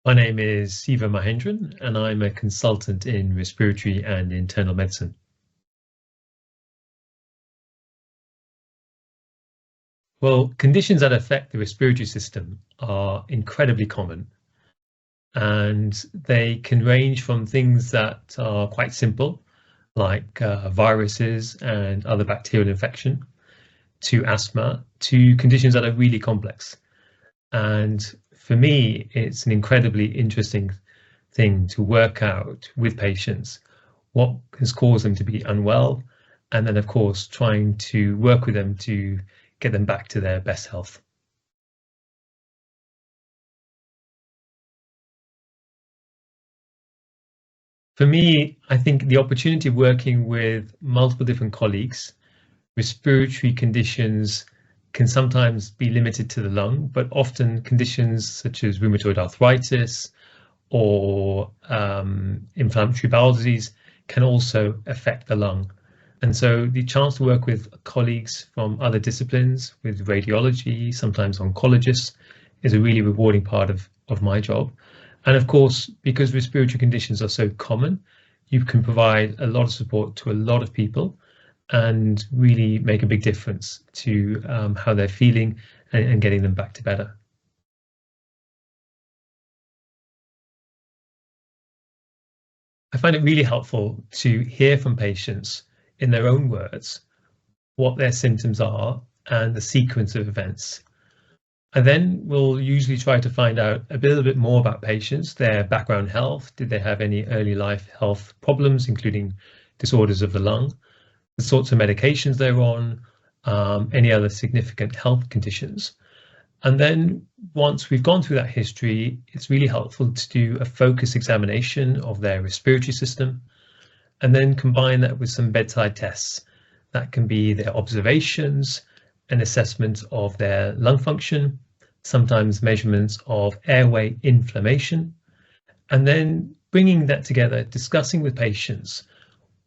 My name is Siva Mahendran, and I'm a consultant in respiratory and internal medicine. Well, conditions that affect the respiratory system are incredibly common, and they can range from things that are quite simple, like viruses and other bacterial infection, to asthma, to conditions that are really complex. And for me, it's an incredibly interesting thing to work out with patients what has caused them to be unwell, and then, of course, trying to work with them to get them back to their best health. For me, I think the opportunity of working with multiple different colleagues, respiratory conditions can sometimes be limited to the lung, but often conditions such as rheumatoid arthritis or inflammatory bowel disease can also affect the lung. And so the chance to work with colleagues from other disciplines, with radiology, sometimes oncologists, is a really rewarding part of my job. And of course, because respiratory conditions are so common, you can provide a lot of support to a lot of people and really make a big difference to how they're feeling and getting them back to better. I find it really helpful to hear from patients in their own words what their symptoms are and the sequence of events. I then will usually try to find out a little bit more about patients, their background health. Did they have any early life health problems, including disorders of the lung, the sorts of medications they're on, any other significant health conditions. And then once we've gone through that history, it's really helpful to do a focus examination of their respiratory system and then combine that with some bedside tests. That can be their observations, an assessment of their lung function, sometimes measurements of airway inflammation, and then bringing that together, discussing with patients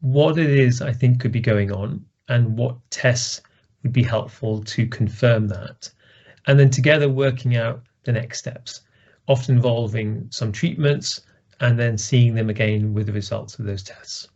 what it is I think could be going on and what tests would be helpful to confirm that. And then together working out the next steps, often involving some treatments and then seeing them again with the results of those tests.